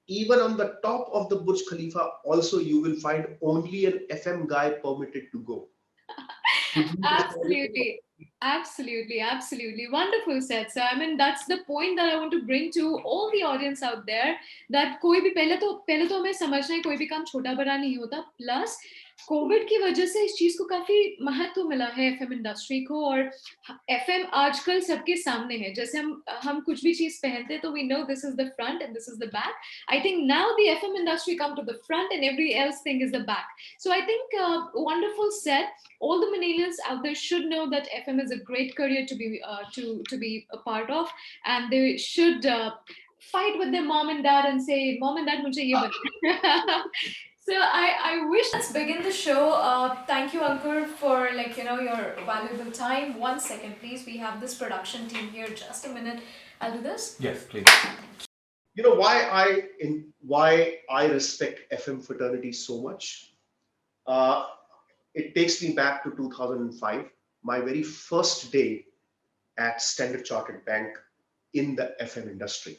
even on the top of the Burj Khalifa, also you will find only an FM guy permitted to go. Absolutely. Absolutely, absolutely. Wonderful said, sir. I mean, that's the point that I want to bring to all the audience out there that कोई भी पहले तो हमें समझना है कोई भी काम छोटा बड़ा नहीं होता. Plus, कोविड की वजह से इस चीज को काफी महत्व मिला है एफएम इंडस्ट्री को और एफएम आजकल सबके सामने है. जैसे हम कुछ भी चीज पहनते हैं तो we know this is the front and this is the back. I think now the FM industry come to the front and every else thing is the back. So I think wonderful said. All the millennials out there should know that FM is a great career to be a part of, and they should fight with their mom and dad and say, "Mom and Dad, mujhe ye banana." So I wish. Let's begin the show. Thank you, Ankur, for your valuable time. 1 second, please. We have this production team here. Just a minute. I'll do this. Yes, please. You know why I respect FM fraternity so much? It takes me back to 2005, my very first day at Standard Chartered Bank in the FM industry,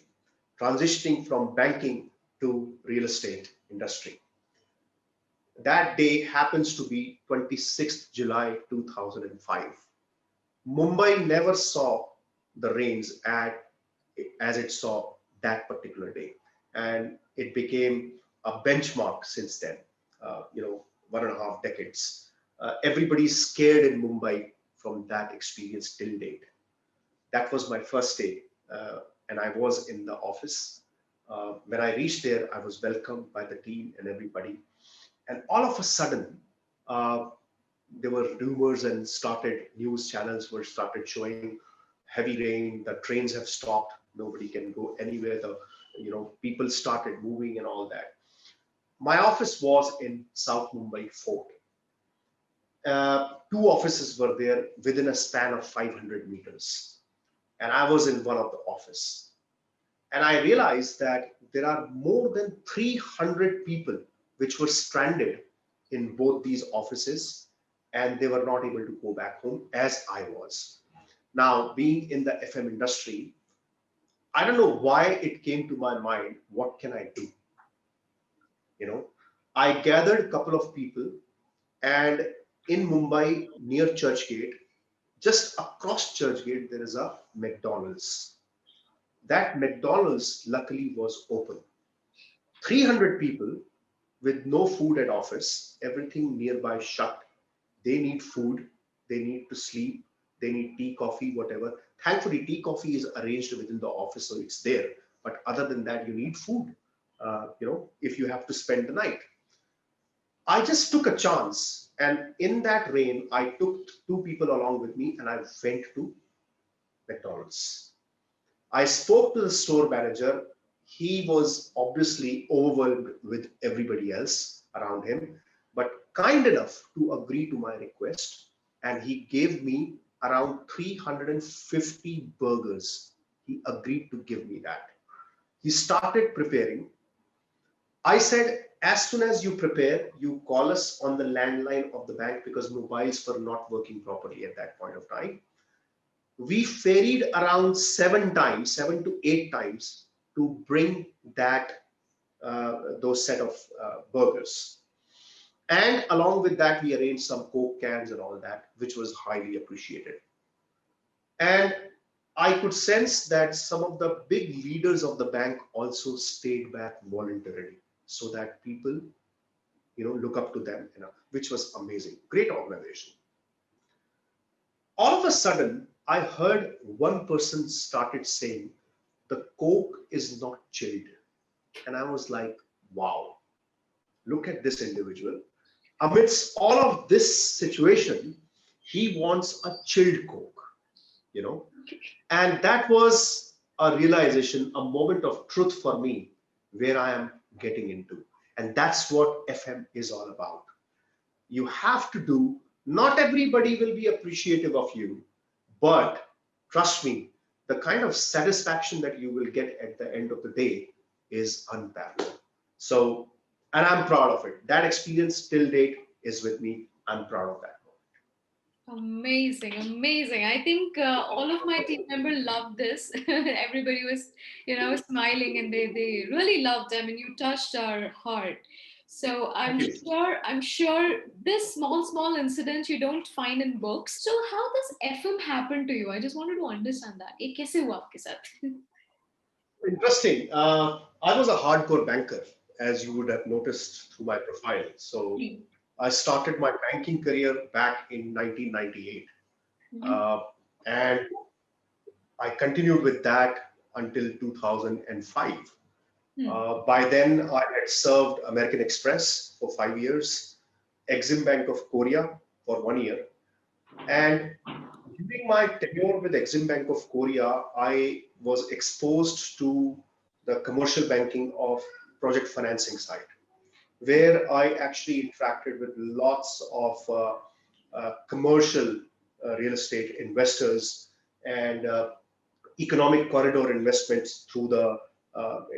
transitioning from banking to real estate industry. That day happens to be 26th July 2005. Mumbai never saw the rains as it saw that particular day, and it became a benchmark since then. 1.5 decades. Everybody's scared in Mumbai from that experience till date. That was my first day, and I was in the office. When I reached there, I was welcomed by the team and everybody. And all of a sudden, there were rumors and news channels were started showing heavy rain. The trains have stopped. Nobody can go anywhere. People started moving and all that. My office was in South Mumbai Fort. 2 offices were there within a span of 500 meters. And I was in one of the offices. And I realized that there are more than 300 people which were stranded in both these offices, and they were not able to go back home as I was. Now, being in the FM industry, I don't know why it came to my mind, what can I do? I gathered a couple of people, and in Mumbai, near Churchgate, just across Churchgate, there is a McDonald's. That McDonald's luckily was open. 300 people with no food at office, everything nearby shut. They need food, they need to sleep, they need tea, coffee, whatever. Thankfully, tea, coffee is arranged within the office, so it's there. But other than that, you need food, if you have to spend the night. I just took a chance, and in that rain, I took 2 people along with me, and I went to McDonald's. I spoke to the store manager. He was obviously overwhelmed with everybody else around him, but kind enough to agree to my request, and he gave me around 350 burgers. He agreed to give me that. He started preparing. I said, as soon as you prepare, you call us on the landline of the bank, because mobiles were not working properly at that point of time. We ferried around 7 to 8 times to bring those set of burgers. And along with that, we arranged some Coke cans and all that, which was highly appreciated. And I could sense that some of the big leaders of the bank also stayed back voluntarily, so that people, look up to them, which was amazing. Great organization. All of a sudden, I heard one person started saying, the Coke is not chilled. And I was like, wow, look at this individual. Amidst all of this situation, he wants a chilled Coke, And that was a realization, a moment of truth for me, where I am getting into. And that's what FM is all about. You have to do, not everybody will be appreciative of you, but trust me, the kind of satisfaction that you will get at the end of the day is unparalleled. So, and I'm proud of it. That experience till date is with me. I'm proud of that. Amazing, amazing. I think all of my team members loved this. Everybody was, smiling, and they really loved. I mean, you touched our heart. So Thank you. I'm sure this small incident you don't find in books. So how does FM happen to you? I just wanted to understand that. ये कैसे हुआ आपके साथ? Interesting. I was a hardcore banker, as you would have noticed through my profile. So I started my banking career back in 1998. Mhm. Uh, and I continued with that until 2005. Hmm. By then, I had served American Express for 5 years, Exim Bank of Korea for 1 year. And during my tenure with Exim Bank of Korea, I was exposed to the commercial banking of project financing side, where I actually interacted with lots of commercial real estate investors and economic corridor investments through the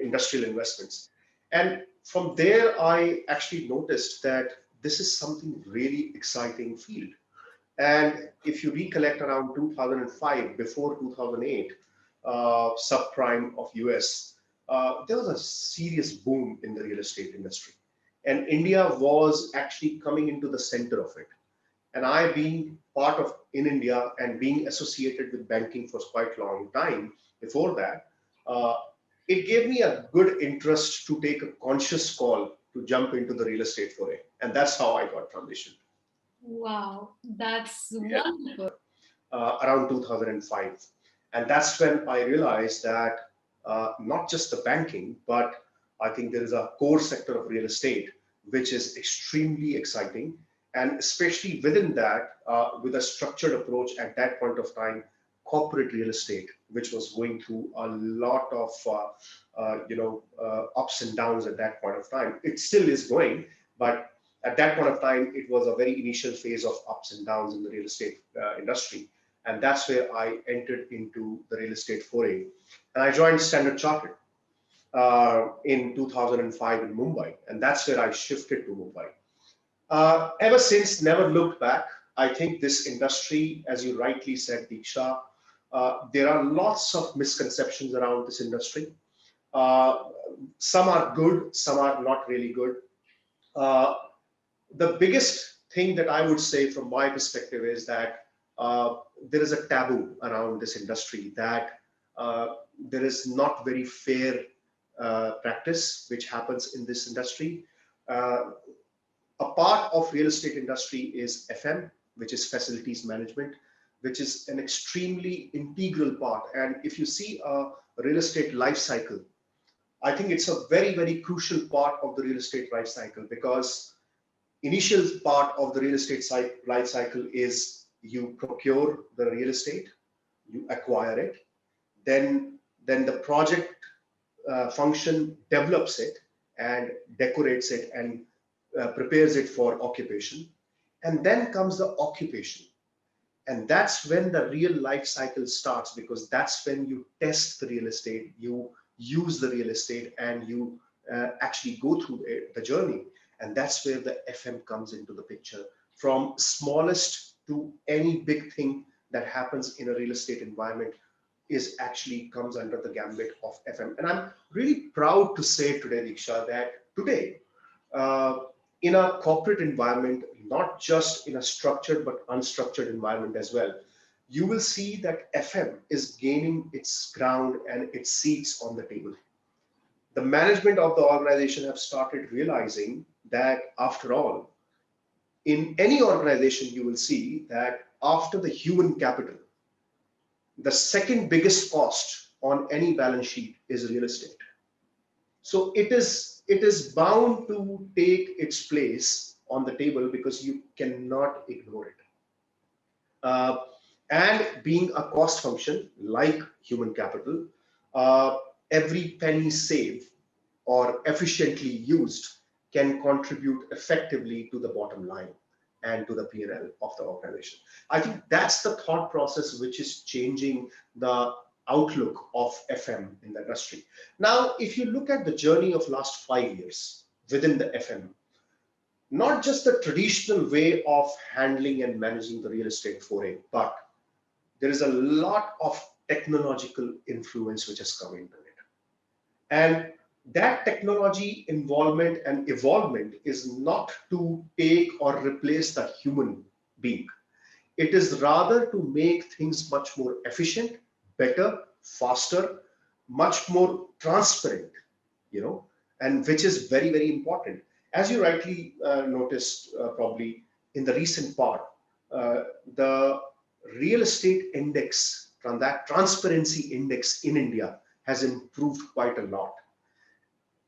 industrial investments. And from there, I actually noticed that this is something really exciting field. And if you recollect around 2005, before 2008, subprime of US, there was a serious boom in the real estate industry. And India was actually coming into the center of it. And I being part of in India and being associated with banking for quite a long time before that, uh, it gave me a good interest to take a conscious call to jump into the real estate foray. And that's how I got transitioned. Wow, that's Yeah. wonderful. Around 2005. And that's when I realized that not just the banking, but I think there is a core sector of real estate, which is extremely exciting. And especially within that, with a structured approach at that point of time, corporate real estate, which was going through a lot of ups and downs at that point of time. It still is going, but at that point of time, it was a very initial phase of ups and downs in the real estate industry. And that's where I entered into the real estate foray. And I joined Standard Chartered in 2005 in Mumbai. And that's where I shifted to Mumbai. Ever since, never looked back. I think this industry, as you rightly said, Diksha, there are lots of misconceptions around this industry. Uh, some are good, some are not really good. Uh, the biggest thing that I would say from my perspective is that there is a taboo around this industry, that there is not very fair practice which happens in this industry. Uh, a part of real estate industry is FM, which is facilities management, which is an extremely integral part. And if you see a real estate life cycle, I think it's a very crucial part of the real estate life cycle, because initial part of the real estate life cycle is you procure the real estate, you acquire it, then the project function develops it and decorates it and prepares it for occupation, and then comes the occupation. And that's when the real life cycle starts, because that's when you test the real estate, you use the real estate, and you actually go through the journey. And that's where the FM comes into the picture. From smallest to any big thing that happens in a real estate environment is actually comes under the gambit of FM. And I'm really proud to say today, Diksha, that today, uh, in a corporate environment, not just in a structured but unstructured environment as well, you will see that FM is gaining its ground and its seats on the table. The management of the organization have started realizing that, after all, in any organization, you will see that after the human capital, the second biggest cost on any balance sheet is real estate. So it is bound to take its place on the table, because you cannot ignore it. Uh, and being a cost function like human capital, uh, every penny saved or efficiently used can contribute effectively to the bottom line and to the P&L of the organization. I think that's the thought process which is changing the outlook of FM in the industry. Now, if you look at the journey of last 5 years within the FM, not just the traditional way of handling and managing the real estate foray, but there is a lot of technological influence which has come into it. And that technology involvement and evolvement is not to take or replace the human being. It is rather to make things much more efficient, better, faster, much more transparent, and which is very, very important. As you rightly noticed, probably in the recent part, the real estate index, that transparency index in India has improved quite a lot.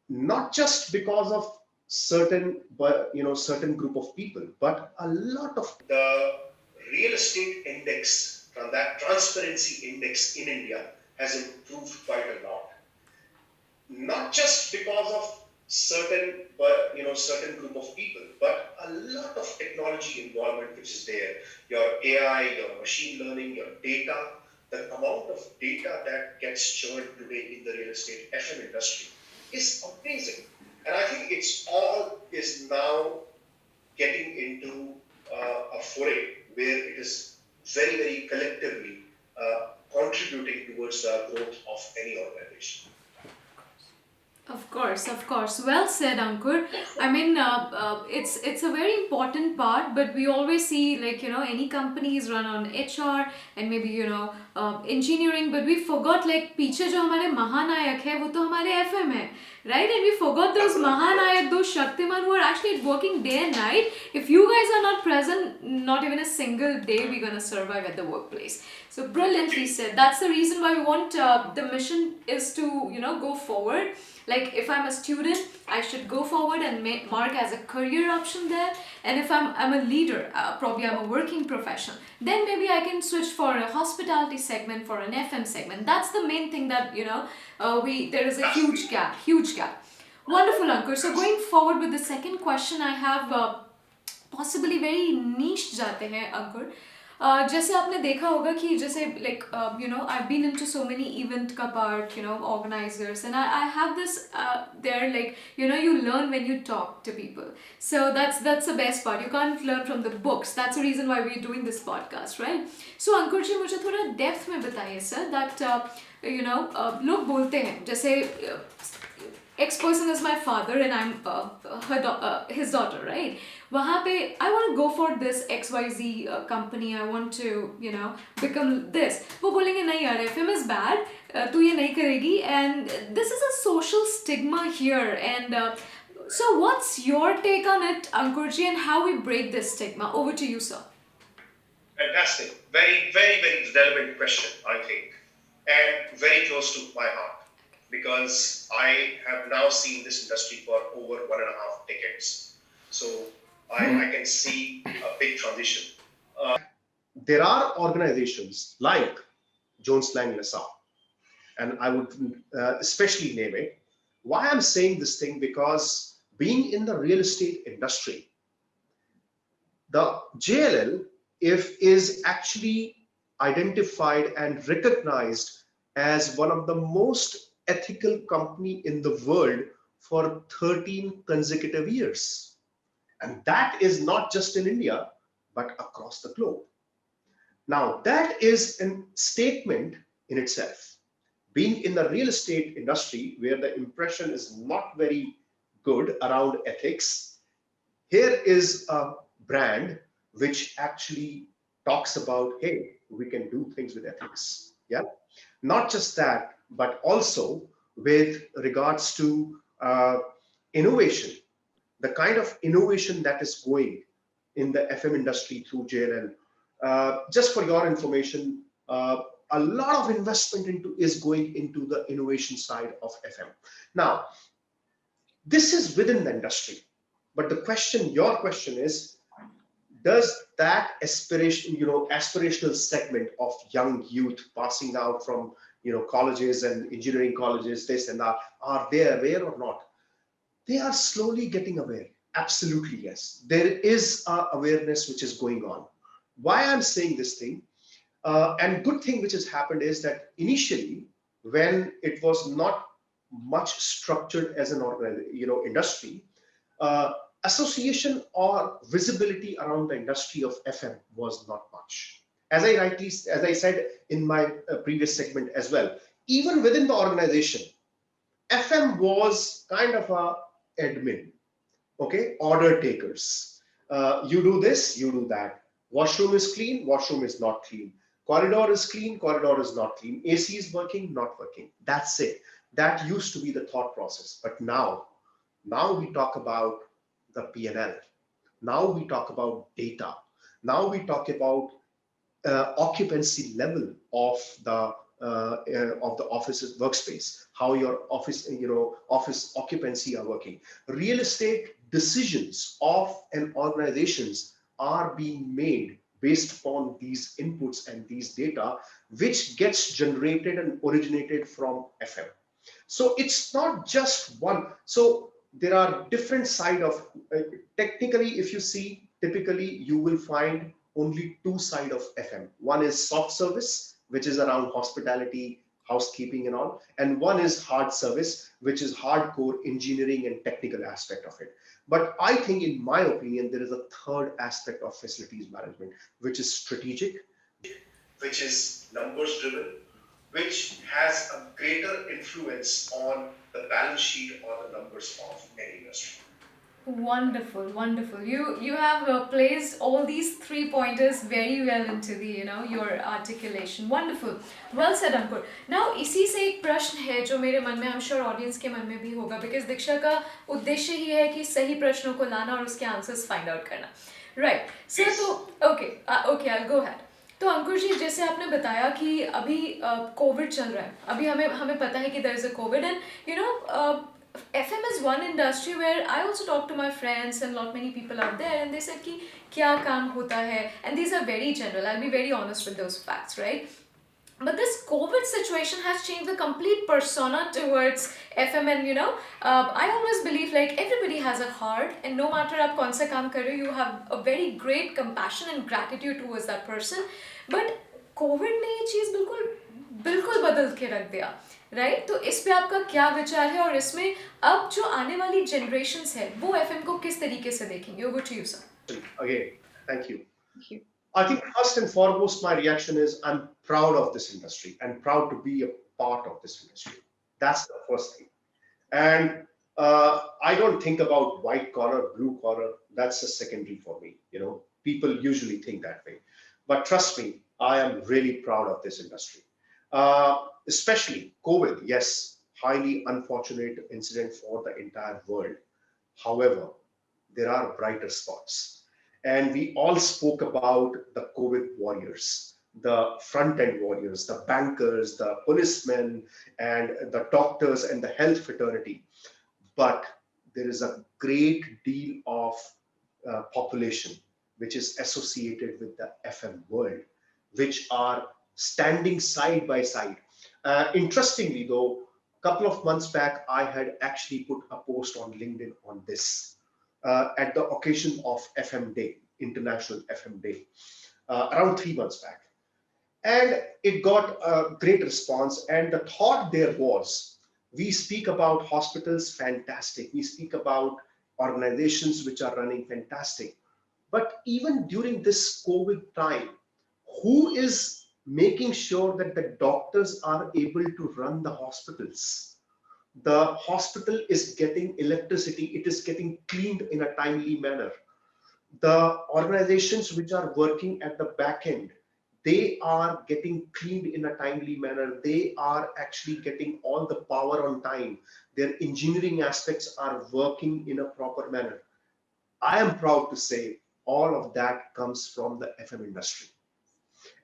Not just because of certain, but certain group of people, but a lot of the real estate index, that transparency index in India has improved quite a lot. Not just because of certain, but certain group of people, but a lot of technology involvement which is there. Your AI, your machine learning, your data, the amount of data that gets churned today in the real estate FM industry is amazing. And I think it's all is now getting into a foray where it is very, very collectively contributing towards the growth of any organization. Of course, of course. Well said, Ankur. I mean, it's a very important part, but we always see any companies run on HR and maybe engineering, but we forgot पीछे जो हमारे महानायक है वो तो हमारे FM है, right? And we forgot those महानायक, those Shaktiman who are actually working day and night. If you guys are not present, not even a single day we're gonna survive at the workplace. So brilliantly said. That's the reason why we want the mission is to go forward. Like if I'm a student, I should go forward and mark as a career option there. And if I'm a leader, probably I'm a working professional, then maybe I can switch for a hospitality segment, for an FM segment. That's the main thing that there is a huge gap, huge gap. Wonderful, Ankur. So going forward with the second question, I have possibly very niche जाते हैं, Ankur. जैसे आपने देखा होगा कि जैसे I've been into so many event का part, organizers, and I have this there you learn when you talk to people. So that's the best part. You can't learn from the books. That's the reason why we're doing this podcast, right? So Ankur जी मुझे थोड़ा depth में बताइए sir that लोग बोलते हैं जैसे X person is my father and I'm his daughter, right? वहाँ पे I want to go for this XYZ company. I want to become this. वो बोलेंगे नहीं यार FM is bad. तू ये नहीं करेगी. And this is a social stigma here. And so what's your take on it, Ankurji, and how we break this stigma? Over to you, sir. Fantastic. Very, very, very relevant question, I think, and very close to my heart. Because I have now seen this industry for over 1.5 decades. So I can see a big transition. There are organizations like Jones Lang LaSalle, and I would especially name it. Why I'm saying this thing, because being in the real estate industry, the JLL is actually identified and recognized as one of the most ethical company in the world for 13 consecutive years. And that is not just in India, but across the globe. Now, that is a statement in itself. Being in the real estate industry, where the impression is not very good around ethics, here is a brand which actually talks about, hey, we can do things with ethics. Yeah. Not just that, but also with regards to innovation, the kind of innovation that is going in the FM industry through JLL. Just for your information, a lot of investment is going into the innovation side of FM. Now, this is within the industry, but your question is, does that aspirational segment of young youth passing out from colleges and engineering colleges, this and that, are they aware or not? They are slowly getting aware. Absolutely, yes. There is awareness which is going on. Why I'm saying this thing, and good thing which has happened is that initially, when it was not much structured as an industry, association or visibility around the industry of FM was not much. As I said in my previous segment as well, even within the organization, FM was kind of a admin, okay, order takers. You do this, you do that. Washroom is clean, washroom is not clean. Corridor is clean, corridor is not clean. AC is working, not working. That's it. That used to be the thought process. But now we talk about the P&L. Now we talk about data. Now we talk about occupancy level of the office's workspace, how your office occupancy are working. Real estate decisions of an organizations are being made based upon these inputs and these data, which gets generated and originated from FM. So it's not just one. So there are different side of technically, if you see, typically you will find only two side of FM. One is soft service, which is around hospitality, housekeeping and all, and one is hard service, which is hardcore engineering and technical aspect of it. But I think, in my opinion, there is a third aspect of facilities management, which is strategic, which is numbers driven, which has a greater influence on the balance sheet or the numbers of any industry. Wonderful, wonderful. You have placed all these three pointers very well into the your articulation. Wonderful. Well said, Ankur. Now इसी से एक प्रश्न है जो मेरे मन में, I'm sure audience के मन में भी होगा, because दीक्षा का उद्देश्य ही है कि सही प्रश्नों को लाना और उसके आंसर्स फाइंड आउट करना. Right. So तो okay, I'll go ahead. तो अंकुर जी, जैसे आपने बताया कि अभी कोविड चल रहा है, अभी हमें पता है कि there is a COVID, and FM is one industry where I also talk to my friends and lot many people out there, and they said कि क्या काम होता है, and these are very general. I'll be very honest with those facts, right? But this COVID situation has changed the complete persona towards FM, and I always believe like everybody has a heart, and no matter आप कौन सा काम कर रहे हो, you have a very great compassion and gratitude towards that person. But COVID ने ये चीज़ बिल्कुल बदल के रख दिया, राइट? तो इस पे आपका क्या विचार है, और इसमें अब जो आने वाली जनरेशंस है वो एफएम को किस तरीके से देखेंगे? Over to you sir. Again, thank you. Thank you. I think first and foremost, my reaction is I'm proud of this industry and proud to be a part of this industry. That's the first thing. And I don't think about white collar, blue collar. That's a secondary for me. People usually think that way. But trust me, I am really proud of this industry. Especially COVID, yes, highly unfortunate incident for the entire world. However, there are brighter spots. And we all spoke about the COVID warriors, the front-end warriors, the bankers, the policemen, and the doctors and the health fraternity. But there is a great deal of population which is associated with the FM world, which are standing side by side. Interestingly, though, a couple of months back, I had actually put a post on LinkedIn on this at the occasion of FM Day, International FM Day, around 3 months back. And it got a great response. And the thought there was, we speak about hospitals, fantastic. We speak about organizations which are running fantastic. But even during this COVID time, who is making sure that the doctors are able to run the hospitals? The hospital is getting electricity, it is getting cleaned in a timely manner. The organizations which are working at the back end, they are getting cleaned in a timely manner. They are actually getting all the power on time. Their engineering aspects are working in a proper manner. I am proud to say all of that comes from the FM industry.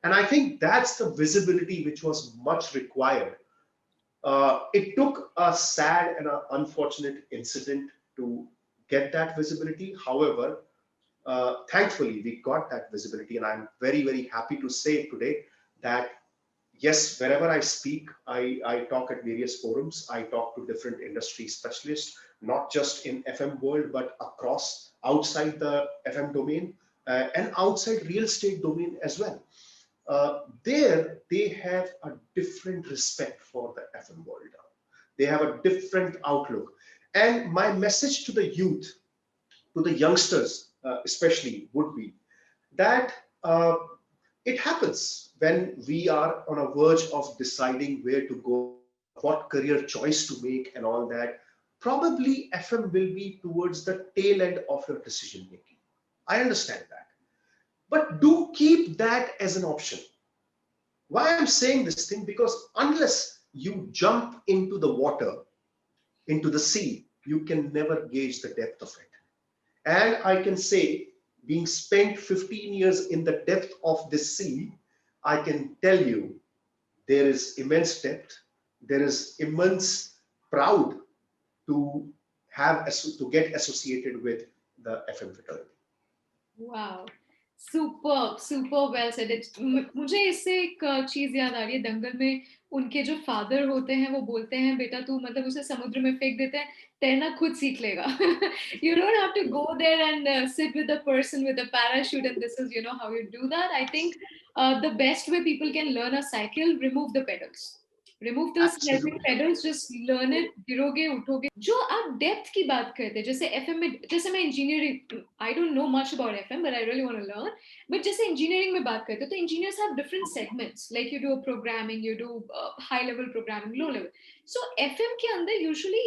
And I think that's the visibility which was much required. It took a sad and an unfortunate incident to get that visibility. However, thankfully, we got that visibility, and I'm very, very happy to say today that yes, wherever I speak, I talk at various forums. I talk to different industry specialists, not just in FM world, but across outside the FM domain and outside real estate domain as well. There, they have a different respect for the FM world. They have a different outlook. And my message to the youth, to the youngsters, especially, would be that it happens when we are on a verge of deciding where to go, what career choice to make, and all that. Probably FM will be towards the tail end of your decision making. I understand that. But do keep that as an option. Why I'm saying this thing? Because unless you jump into the water, into the sea, you can never gauge the depth of it. And I can say, being spent 15 years in the depth of this sea, I can tell you there is immense depth, there is immense proud to to get associated with the FM fraternity. Wow. Super well said. मुझे इससे एक चीज याद आ रही है, दंगल में उनके जो फादर होते हैं वो बोलते हैं, बेटा तू मतलब उसे समुद्र में फेंक देते हैं, तैरना खुद सीख लेगा. You don't have to go there and sit with a person with a parachute and this is how you do that. I think the best way people can learn a cycle, remove the pedals. Remove those helping Absolutely. pedals, just learn it, गिरोगे उठोगे. जो आप depth की बात करते हैं, जैसे FM में, जैसे मैं engineering, I don't know much about FM but I really want to learn. But जैसे इंजीनियरिंग में बात करते हैं तो engineers have different segments, like you do programming, you do high level programming, low level. So FM के अंदर usually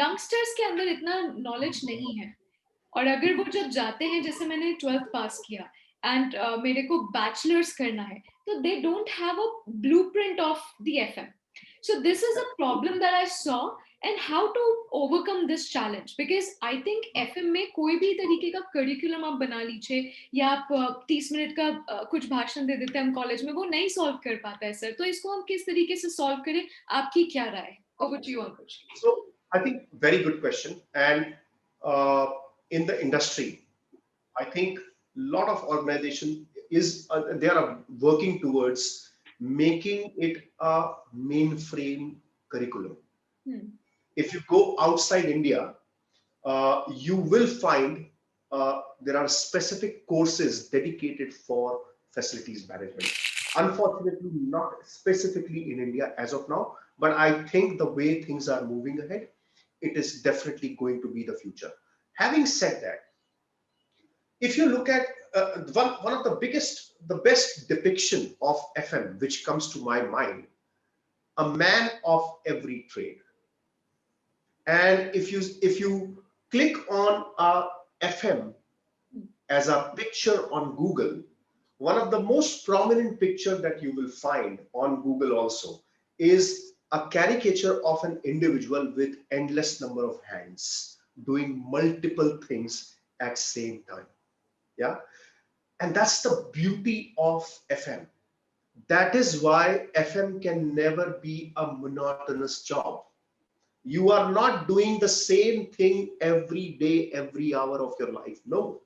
youngsters के अंदर इतना नॉलेज नहीं है. और अगर वो जब जाते हैं, जैसे मैंने 12th पास किया एंड मेरे को बैचलर्स करना है, तो they don't have a blueprint of the FM. So this is a problem that I saw, and how to overcome this challenge, because I think FM में कोई भी तरीके का करिकुलम आप बना लीजिए, या आप 30 मिनट का कुछ भाषण दे देते हैं हम कॉलेज में, वो नहीं सॉल्व कर पाता है सर. तो इसको हम किस तरीके से सॉल्व करें, आपकी क्या राय? Over to you, Ankur. So I think very good question. And in the industry, I think a lot of organization they are working towards making it a mainframe curriculum. If you go outside India, you will find there are specific courses dedicated for facilities management. Unfortunately, not specifically in India as of now, but I think the way things are moving ahead, it is definitely going to be the future. Having said that, if you look at one of the best depiction of FM, which comes to my mind, a man of every trade. And if you click on a FM as a picture on Google, one of the most prominent picture that you will find on Google also is a caricature of an individual with endless number of hands doing multiple things at same time. Yeah. And that's the beauty of FM. That is why FM can never be a monotonous job. You are not doing the same thing every day, every hour of your life. No,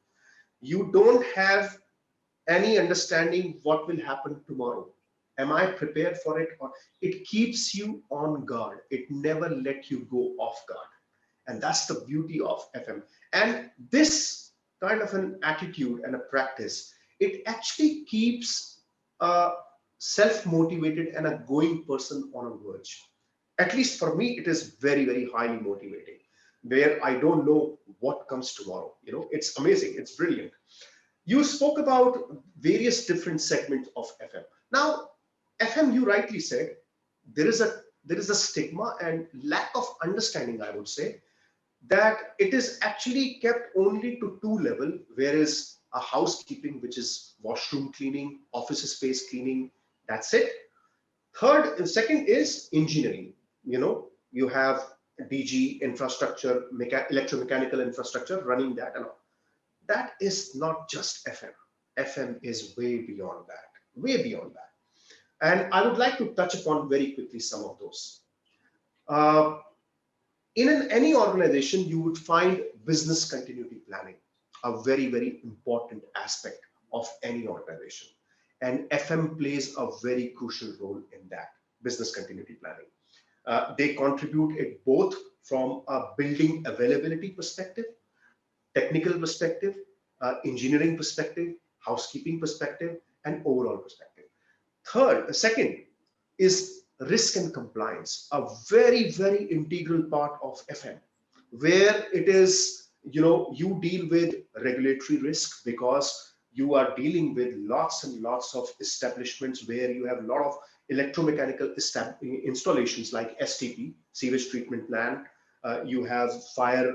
you don't have any understanding what will happen tomorrow. Am I prepared for it? Or it keeps you on guard. It never let you go off guard. And that's the beauty of FM. And this kind of an attitude and a practice, it actually keeps a self-motivated and a going person on a verge. At least for me, it is very, very highly motivating, where I don't know what comes tomorrow. It's amazing. It's brilliant. You spoke about various different segments of FM. Now, FM, you rightly said, there is a stigma and lack of understanding, I would say, that it is actually kept only to two levels, whereas a housekeeping, which is washroom cleaning, office space cleaning, that's it. Second is engineering. You have DG infrastructure, electromechanical infrastructure, running that and all. That is not just FM. FM is way beyond that, way beyond that. And I would like to touch upon very quickly some of those. In any organization, you would find business continuity planning, a very, very important aspect of any organization. And FM plays a very crucial role in that business continuity planning. They contribute it both from a building availability perspective, technical perspective, engineering perspective, housekeeping perspective, and overall perspective. Second is risk and compliance, a very, very integral part of FM, where it is You deal with regulatory risk because you are dealing with lots and lots of establishments where you have a lot of electromechanical installations like STP, sewage treatment plant. You have fire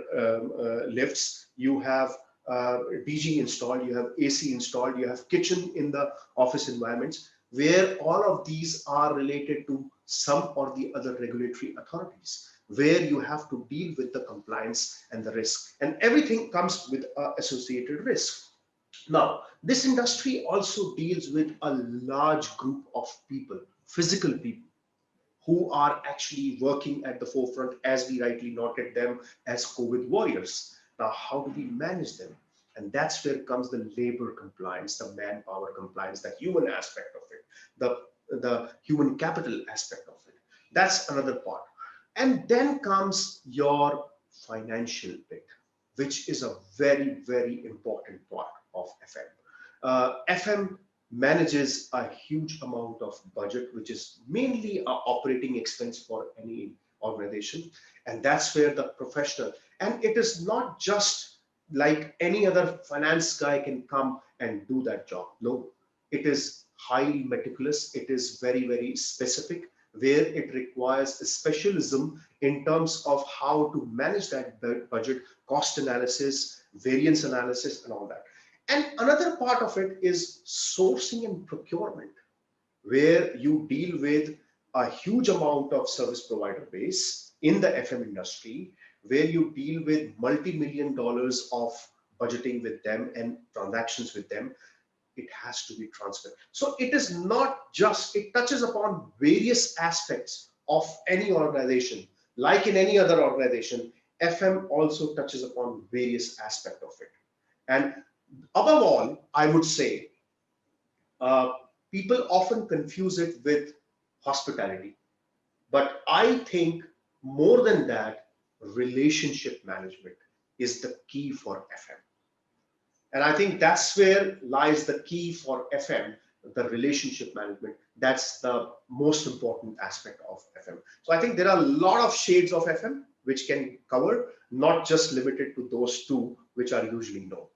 lifts, you have DG installed, you have AC installed, you have kitchen in the office environments, where all of these are related to some or the other regulatory authorities, where you have to deal with the compliance and the risk, and everything comes with associated risk. Now, this industry also deals with a large group of people, physical people, who are actually working at the forefront, as we rightly noted them as COVID warriors. Now, how do we manage them? And that's where comes the labor compliance, the manpower compliance, the human aspect of it, the human capital aspect of it. That's another part. And then comes your financial bit, which is a very, very important part of FM. FM manages a huge amount of budget, which is mainly a operating expense for any organization. And that's where the professional, and it is not just like any other finance guy can come and do that job. No, it is highly meticulous. It is very, very specific, where it requires a specialism in terms of how to manage that budget, cost analysis, variance analysis, and all that. And another part of it is sourcing and procurement, where you deal with a huge amount of service provider base in the FM industry, where you deal with multi-million dollars of budgeting with them and transactions with them. It has to be transferred. So it is not just, it touches upon various aspects of any organization. Like in any other organization, FM also touches upon various aspects of it. And above all, I would say uh, people often confuse it with hospitality. But I think more than that, relationship management is the key for FM. And I think that's where lies the key for FM, the relationship management. That's the most important aspect of FM. So I think there are a lot of shades of FM which can cover, not just limited to those two which are usually known.